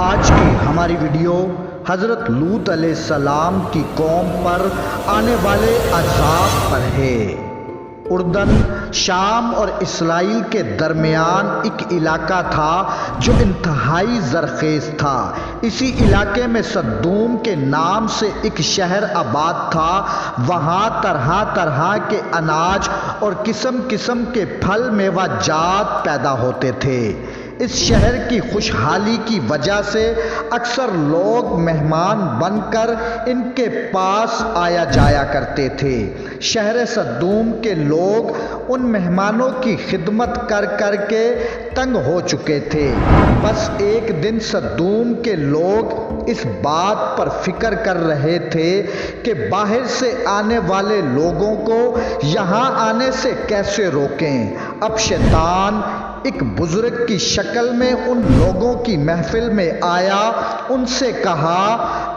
آج کی ہماری ویڈیو حضرت لوط علیہ السلام کی قوم پر آنے والے عذاب پر ہے۔ اردن، شام اور اسرائیل کے درمیان ایک علاقہ تھا جو انتہائی زرخیز تھا۔ اسی علاقے میں صدوم کے نام سے ایک شہر آباد تھا۔ وہاں طرح طرح کے اناج اور قسم قسم کے پھل میوہ جات پیدا ہوتے تھے۔ اس شہر کی خوشحالی کی وجہ سے اکثر لوگ مہمان بن کر ان کے پاس آیا جایا کرتے تھے۔ شہر صدوم کے لوگ ان مہمانوں کی خدمت کر کر کے تنگ ہو چکے تھے۔ بس ایک دن صدوم کے لوگ اس بات پر فکر کر رہے تھے کہ باہر سے آنے والے لوگوں کو یہاں آنے سے کیسے روکیں۔ اب شیطان ایک بزرگ کی شکل میں ان لوگوں کی محفل میں آیا، ان سے کہا،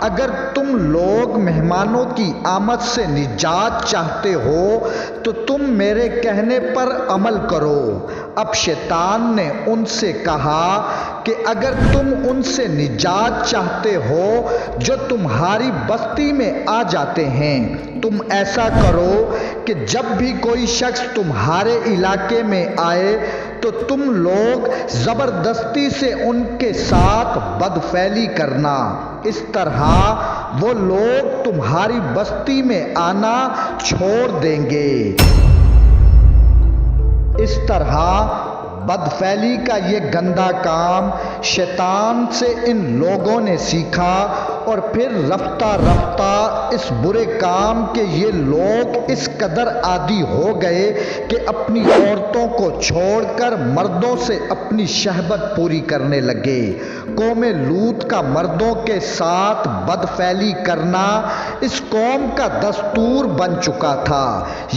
اگر تم لوگ مہمانوں کی آمد سے نجات چاہتے ہو تو تم میرے کہنے پر عمل کرو۔ اب شیطان نے ان سے کہا کہ اگر تم ان سے نجات چاہتے ہو جو تمہاری بستی میں آ جاتے ہیں، تم ایسا کرو کہ جب بھی کوئی شخص تمہارے علاقے میں آئے تو تم لوگ زبردستی سے ان کے ساتھ بدفعلی کرنا۔ اس طرح وہ لوگ تمہاری بستی میں آنا چھوڑ دیں گے۔ اس طرح بدفعلی کا یہ گندا کام شیطان سے ان لوگوں نے سیکھا، اور پھر رفتہ رفتہ اس برے کام کے یہ لوگ اس قدر عادی ہو گئے کہ اپنی عورتوں کو چھوڑ کر مردوں سے اپنی شہوت پوری کرنے لگے۔ قوم لوط کا مردوں کے ساتھ بدفعلی کرنا اس قوم کا دستور بن چکا تھا۔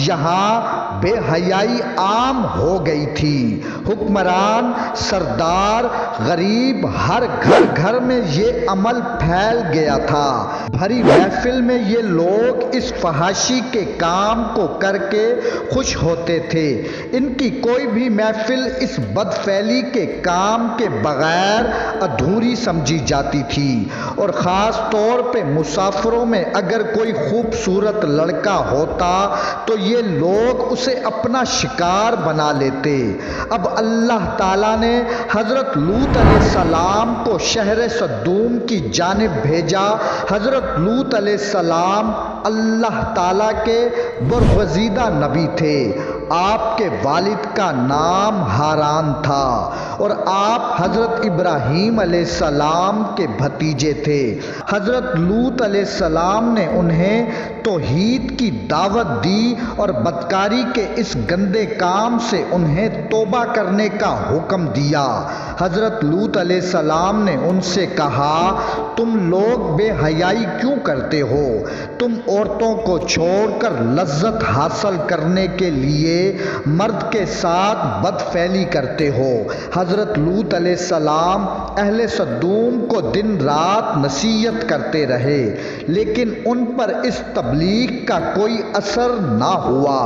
یہاں بے حیائی عام ہو گئی تھی۔ حکمران، سردار، غریب، ہر گھر گھر میں یہ عمل پھیل گیا تھا۔ بھری محفل میں یہ لوگ اس فحاشی کے کام کو کر کے خوش ہوتے تھے۔ ان کی کوئی بھی محفل اس بدفعلی کے کام کے بغیر ادھوری سمجھی جاتی تھی، اور خاص طور پہ مسافروں میں اگر کوئی خوبصورت لڑکا ہوتا تو یہ لوگ اسے اپنا شکار بنا لیتے۔ اب اللہ تعالیٰ نے حضرت لوط علیہ السلام کو شہر صدوم کی جانب بھیجا۔ حضرت لوط علیہ السلام اللہ تعالیٰ کے برگزیدہ نبی تھے۔ آپ کے والد کا نام ہاران تھا، اور آپ حضرت ابراہیم علیہ السلام کے بھتیجے تھے۔ حضرت لوط علیہ السلام نے انہیں توحید کی دعوت دی اور بدکاری کے اس گندے کام سے انہیں توبہ کرنے کا حکم دیا۔ حضرت لوط علیہ السلام نے ان سے کہا، تم لوگ بے حیائی کیوں کرتے ہو؟ تم عورتوں کو چھوڑ کر لذت حاصل کرنے کے لیے مرد کے ساتھ بدفعلی کرتے ہو۔ حضرت لوط علیہ السلام اہل صدوم کو دن رات نصیحت کرتے رہے، لیکن ان پر اس تبلیغ کا کوئی اثر نہ ہوا،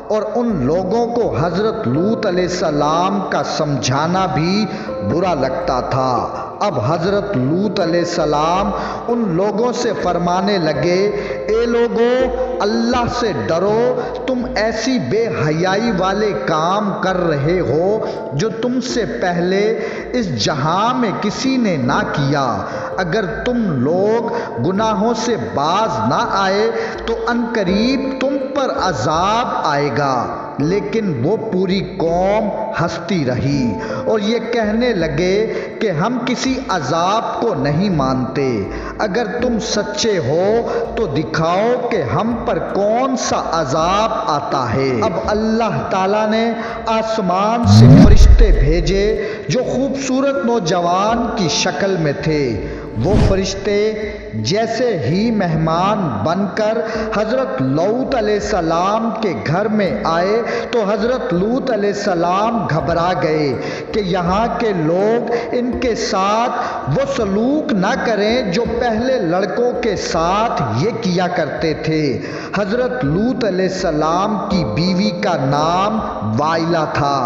اور ان لوگوں کو حضرت لوط علیہ السلام کا سمجھانا بھی برا لگتا تھا۔ اب حضرت لوط علیہ السلام ان لوگوں سے فرمانے لگے، اے لوگو، اللہ سے ڈرو، تم ایسی بے حیائی والے کام کر رہے ہو جو تم سے پہلے اس جہاں میں کسی نے نہ کیا۔ اگر تم لوگ گناہوں سے باز نہ آئے تو عنقریب تم پر عذاب آئے گا۔ لیکن وہ پوری قوم ہنستی رہی اور یہ کہنے لگے کہ ہم کسی عذاب کو نہیں مانتے۔ اگر تم سچے ہو تو دکھاؤ کہ ہم پر کون سا عذاب آتا ہے۔ اب اللہ تعالیٰ نے آسمان سے فرشتے بھیجے جو خوبصورت نوجوان کی شکل میں تھے۔ وہ فرشتے جیسے ہی مہمان بن کر حضرت لوط علیہ السلام کے گھر میں آئے تو حضرت لوط علیہ السلام گھبرا گئے کہ یہاں کے لوگ ان کے ساتھ وہ سلوک نہ کریں جو پہلے لڑکوں کے ساتھ یہ کیا کرتے تھے۔ حضرت لوط علیہ السلام کی بیوی کا نام وائلہ تھا۔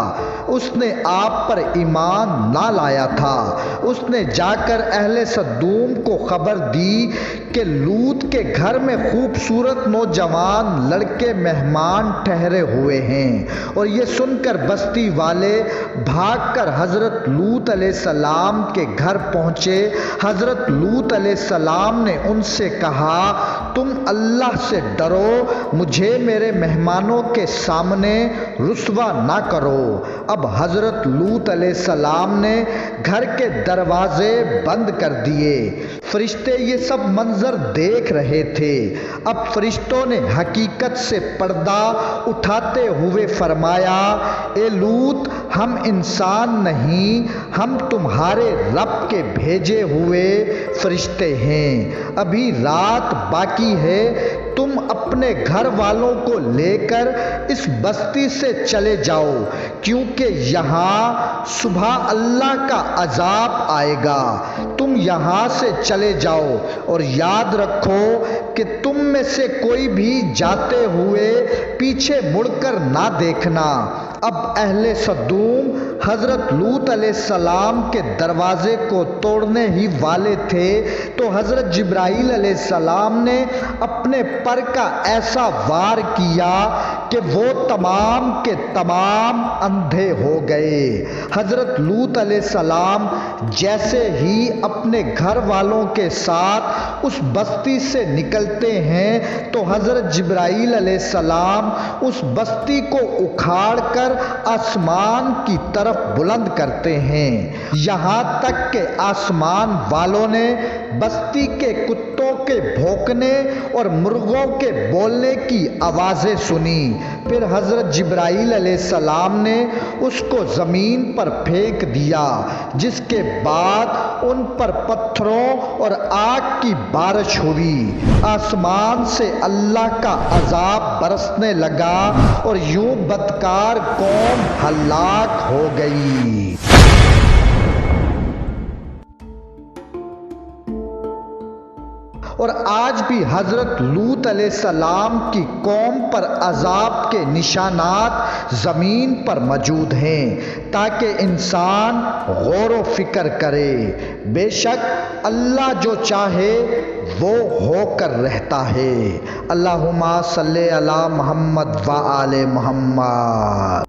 اس نے آپ پر ایمان نہ لایا تھا۔ اس نے جا کر اہل سدوم کو خبر دی کہ لوط کے گھر میں خوبصورت نوجوان لڑکے مہمان ٹھہرے ہوئے ہیں، اور یہ سن کر بستی والے بھاگ کر حضرت لوط علیہ السلام کے گھر پہنچے۔ حضرت لوط علیہ السلام نے ان سے کہا، تم اللہ سے ڈرو، مجھے میرے مہمانوں کے سامنے رسوا نہ کرو۔ اب حضرت لوط علیہ السلام نے گھر کے دروازے بند کر دیے۔ فرشتے یہ سب منظر دیکھ رہے تھے۔ اب فرشتوں نے حقیقت سے پردہ اٹھاتے ہوئے فرمایا، اے لوط، ہم انسان نہیں، ہم تمہارے رب کے بھیجے ہوئے فرشتے ہیں۔ ابھی رات باقی ہے، تم اپنے گھر والوں کو لے کر اس بستی سے چلے جاؤ، کیونکہ یہاں صبح اللہ کا عذاب آئے گا۔ تم یہاں سے چلے جاؤ، اور یاد رکھو کہ تم میں سے کوئی بھی جاتے ہوئے پیچھے مڑ کر نہ دیکھنا۔ اب اہل سدوم حضرت لوط علیہ السلام کے دروازے کو توڑنے ہی والے تھے تو حضرت جبرائیل علیہ السلام نے اپنے پر کا ایسا وار کیا کہ وہ تمام کے تمام اندھے ہو گئے۔ حضرت لوط علیہ السلام جیسے ہی اپنے گھر والوں کے ساتھ اس بستی سے نکلتے ہیں تو حضرت جبرائیل علیہ السلام اس بستی کو اکھاڑ کر آسمان کی طرف بلند کرتے ہیں، یہاں تک کہ آسمان والوں نے بستی کے کتوں کے بھونکنے اور مرغوں کے بولنے کی آوازیں سنی۔ پھر حضرت جبرائیل علیہ السلام نے اس کو زمین پر پھینک دیا، جس کے بعد ان پر پتھروں اور آگ کی بارش ہوئی۔ آسمان سے اللہ کا عذاب برسنے لگا اور یوں بدکار قوم ہلاک ہو گئی۔ اور آج بھی حضرت لوط علیہ السلام کی قوم پر عذاب کے نشانات زمین پر موجود ہیں، تاکہ انسان غور و فکر کرے۔ بے شک اللہ جو چاہے وہ ہو کر رہتا ہے۔ اللہم صلی علی محمد و آل محمد۔